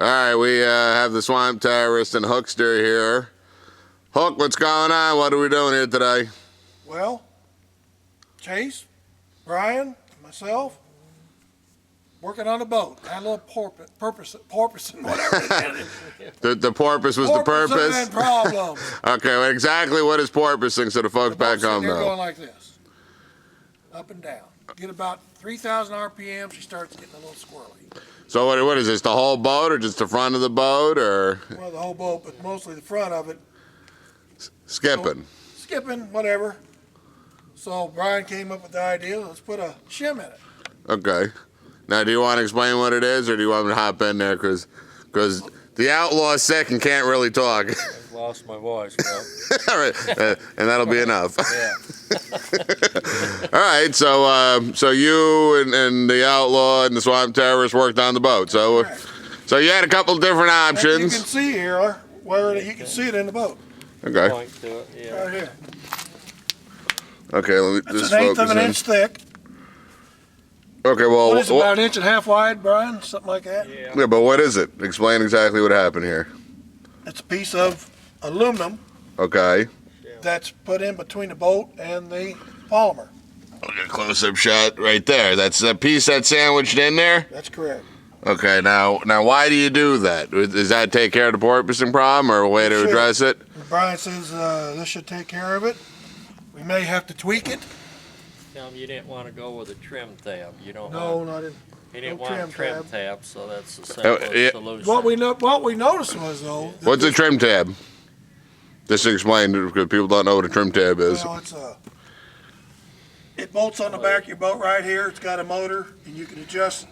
All right, we have the swamp terrorist and Hookster here. Hook, what's going on? What are we doing here today? Well, Chase, Brian, myself, working on a boat. Had a little porpoise and whatever. The porpoise was the purpose? And problems. Okay, well, exactly what is porpoising so the folks back home know? know? Going like this, up and down. Get about 3,000 RPM, she starts getting a little squirrely. So what is this, the whole boat or just the front of the boat? Or well, the whole boat, but mostly the front of it. Skipping. So, skipping, whatever. So Brian came up with the idea, let's put a shim in it. Okay. Now, do you want to explain what it is, or do you want me to hop in there? Because the outlaw's sick and can't really talk. I've lost my voice, bro. All right, and that'll be enough. Yeah. All right, so you and the outlaw and the swamp terrorist worked on the boat. So you had a couple different options. You can see here where you can see it in the boat. Okay. Point to it, yeah. Right here. Okay, let me It's just an eighth focus of an in. inch thick. Okay, well, What is it, about an inch and a half wide, Brian? Something like that? Yeah. yeah, but what is it? Explain exactly what happened here. It's a piece of aluminum Okay. that's put in between the boat and the polymer. Okay, close-up shot right there. That's the piece that's sandwiched in there? That's correct. Okay, now why do you do that? Does that take care of the porpoising problem or a way to It should. address it? Brian says this should take care of it. We may have to tweak it. Tell him you didn't want to go with a trim tab. You don't No, want, not in. he didn't no want trim a trim tab. tab, so that's the simplest yeah. solution. What we noticed was though. that What's a this- trim tab? Just to explain, because people don't know what a trim tab is. Well, it bolts on the back of your boat right here. It's got a motor, and you can adjust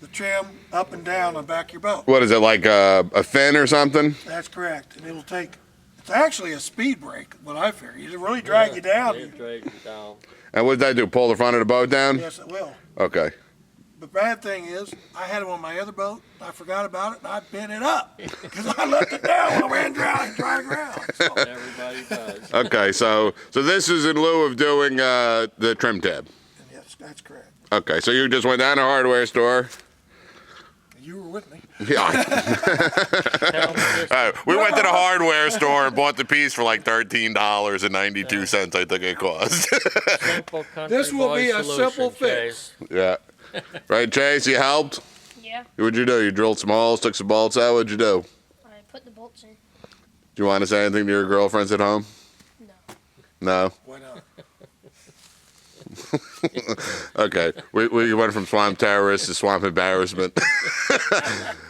the trim up and down on the back of your boat. What is it, like a fin or something? That's correct, and it'll take. It's actually a speed brake. What I figure, it'll really drag you down. It drags you down. And what does that do, pull the front of the boat down? Yes, it will. Okay. The bad thing is, I had it on my other boat. I forgot about it, and I bent it up because I left it down when I ran dry ground. So, Everybody does. Okay, so this is in lieu of doing the trim tab. yes, that's correct. Okay, so you just went down to a hardware store. You were with me. Yeah. Tell him just All right, we went to the hardware store and bought the piece for like $13.92, I think it cost. simple country This will boy be a solution, simple fix. Chase. Yeah. Right, Chase, you helped? Yeah, What'd you do? You drilled some holes, took some bolts out? What'd you do? I put the bolts in. Do you want to say anything to your girlfriends at home? No. No? Why not? Okay, we went from swamp terrorist to swamp embarrassment.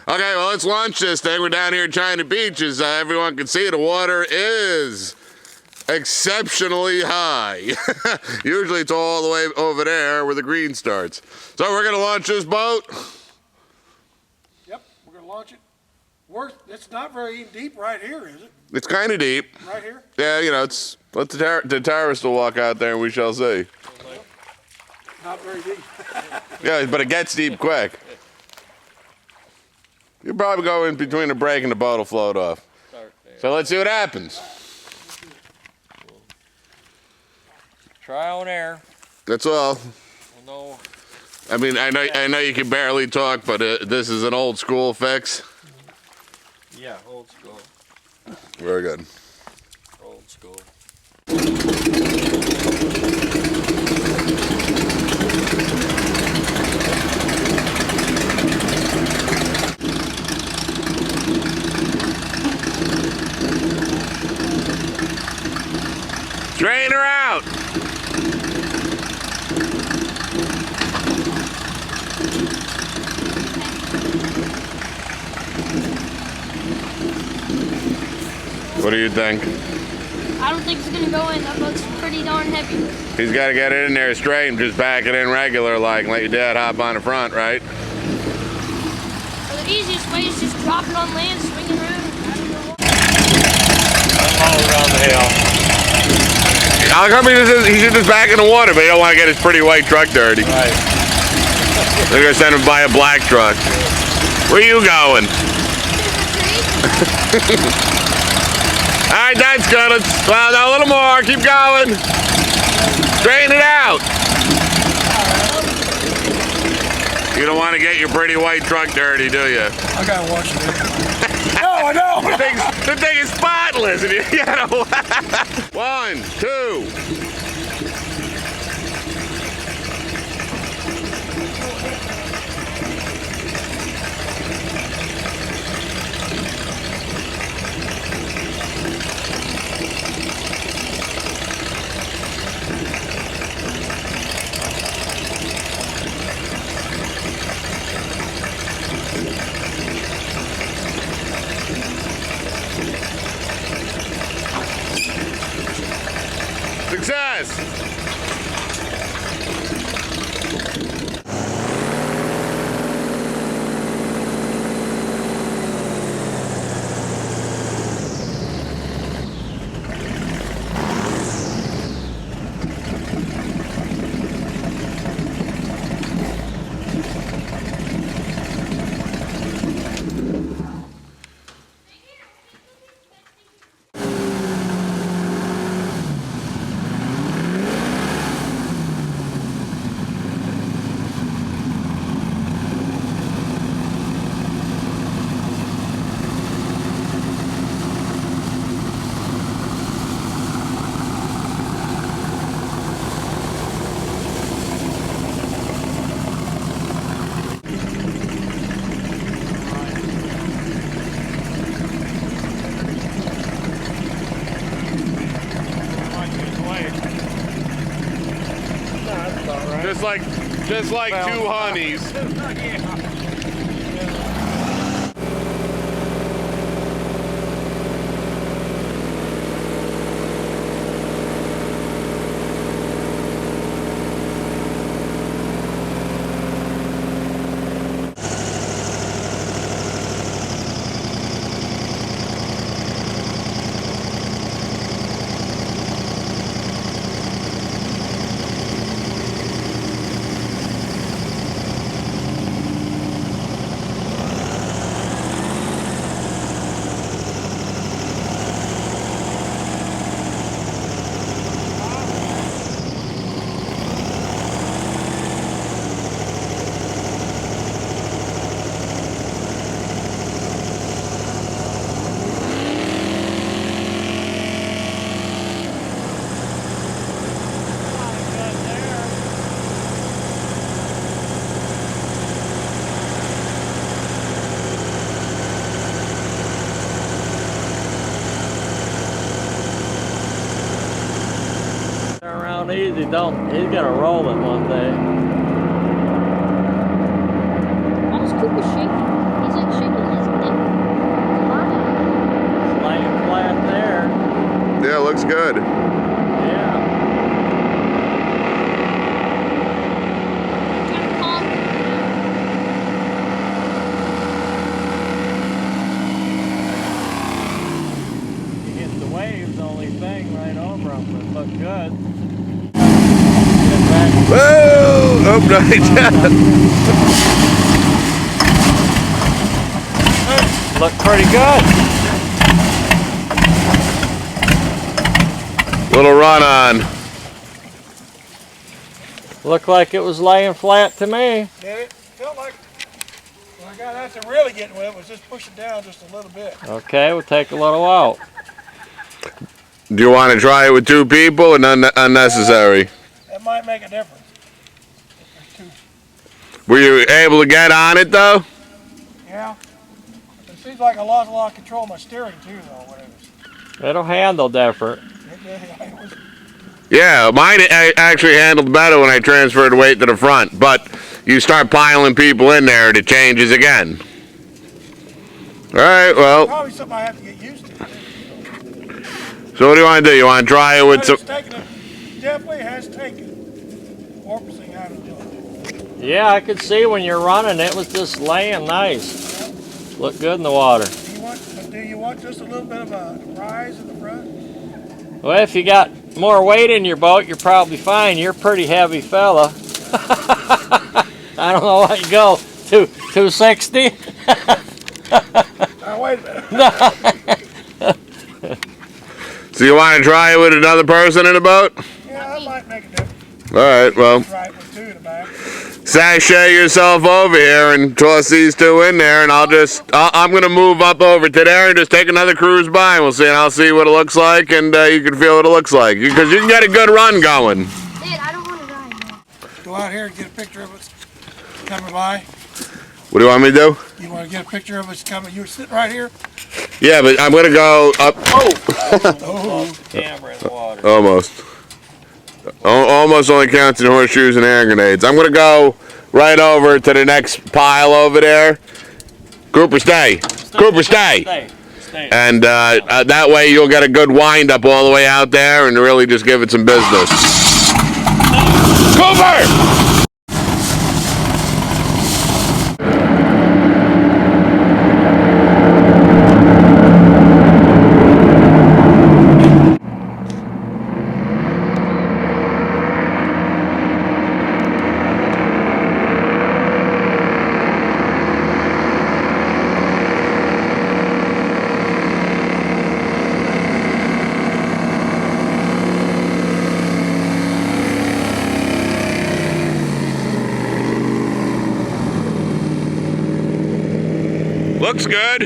Okay, well, let's launch this thing. We're down here at China Beach. As everyone can see, the water is exceptionally high. Usually it's all the way over there where the green starts. So we're going to launch this boat. Yep, we're gonna launch it. It's not very deep right here, is it? It's kind of deep. Right here? Yeah, you know, let the terrorists will walk out there and we shall see. Not very deep. Yeah, but it gets deep quick. You'll probably go in between the break and the boat will float off. Start there. So let's see what happens. Trial and error. That's all. We'll know. I mean, I know you can barely talk, but this is an old school fix. Yeah, old school. Very good. Old school. Straighten her out. What do you think? I don't think it's gonna go in. That boat's pretty darn heavy. He's got to get it in there straight and just back it in regular like and let your dad hop on the front, right? Well, the easiest way is just drop it on land, swing it around. I don't know what. All around the hill. How come he should just back in the water, but he don't want to get his pretty white truck dirty? Right. They're going to send him by a black truck. Where you going? All right, that's good. Well, a little more. Keep going. Straighten it out. You don't want to get your pretty white truck dirty, do you? I gotta wash it. No, I know. The thing is spotless. And you gotta 1, 2. Success! Just like two honeys. Easy, don't. He's gonna roll it one day. Why does Cooper shake? He's like shaking his neck. It's laying flat there. Yeah, looks good. Yeah. Trying to calm He hits the waves, the only thing right over him, but it looked good. Whoa! Oh, no, Look pretty good. Little run on. Looked like it was laying flat to me. Did it? Felt like, well, I got that's really getting wet. Was just pushing down just a little bit. Okay, we'll take a little out. Do you want to try it with 2 people or unnecessary? That might make a difference. Were you able to get on it though? Yeah. It seems like I lost a lot of control of my steering too, though. Whatever. It'll handle different. Yeah, mine actually handled better when I transferred weight to the front, but you start piling people in there, it changes again. All right, well. Probably something I have to get used to. So what do you want to do? You want to try it with some? Definitely has taken 4% out of it. Yeah, I could see when you're running, it was just laying nice. Looked good in the water. Do you want just a little bit of a rise in the front? Well, if you got more weight in your boat, you're probably fine. You're a pretty heavy fella. I don't know what you go, 260? Wait a minute. So you want to try it with another person in the boat? Yeah, that might make a difference. All right, well. Right with 2 in the back. sashay yourself over here and toss these two in there, and I'm gonna move up over to there and just take another cruise by, and I'll see what it looks like, and you can feel what it looks like, because you can get a good run going. Dad, I don't want to ride now. Go out here and get a picture of us coming by. What do you want me to do? You want to get a picture of us coming? You're sitting right here. Yeah, but I'm gonna go up. Oh, Camera in the water. Almost. Almost only counts in horseshoes and hand grenades. I'm gonna go right over to the next pile over there. Cooper, stay. Cooper, stay. Stay. And that way you'll get a good wind up all the way out there and really just give it some business. Cooper! Looks good.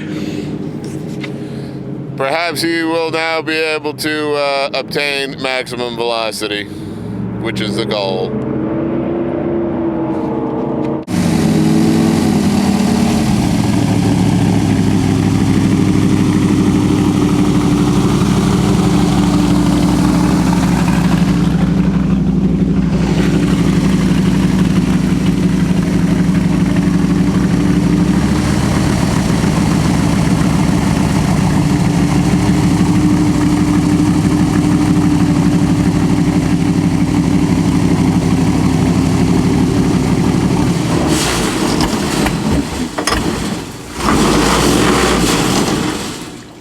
Perhaps you will now be able to obtain maximum velocity, which is the goal.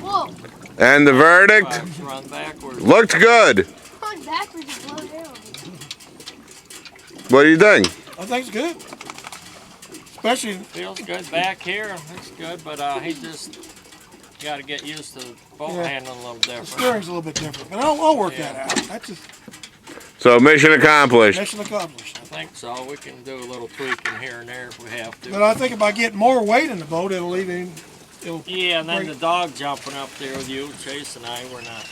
Whoa. And the verdict Run backwards. looked good. Going backwards is low down. What do you think? I think it's good. Especially, Feels good back here. It's good, but he just got to get used to boat Yeah. handling a little the different. steering's a little bit different, but I'll work that out. That's just So mission accomplished. mission accomplished. I think so. We can do a little tweaking here and there if we have to. But I think if I get more weight in the boat, it'll even. Yeah, and then Great. the dog jumping up there with you, Chase and I, we're not.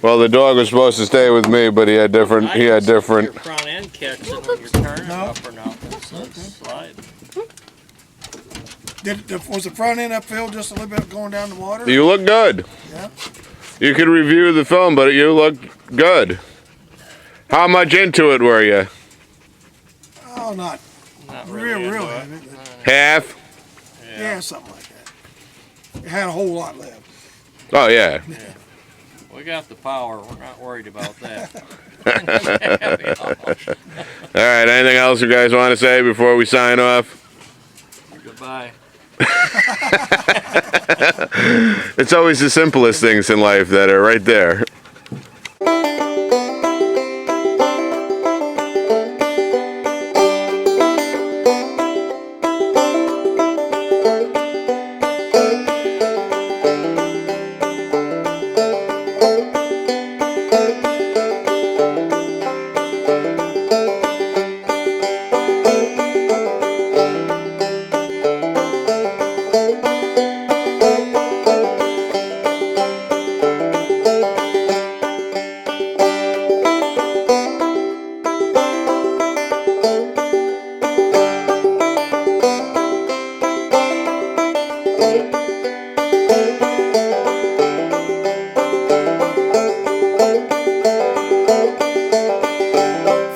Well, the dog was supposed to stay with me, but he had different. He had Your different. front end catching when you're turning No. up or nothing, so it's sliding. Was the front end uphill just a little bit going down the water? You look good. Yeah. You could review the film, but you look good. How much into it were you? Oh, not Not real, into real it. heavy. Half? Yeah, something like that. It had a whole lot left. Oh yeah. We got the power. We're not worried about that. All right. Anything else you guys want to say before we sign off? Goodbye. It's always the simplest things in life that are right there.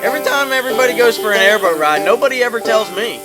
Every time everybody goes for an airboat ride, nobody ever tells me.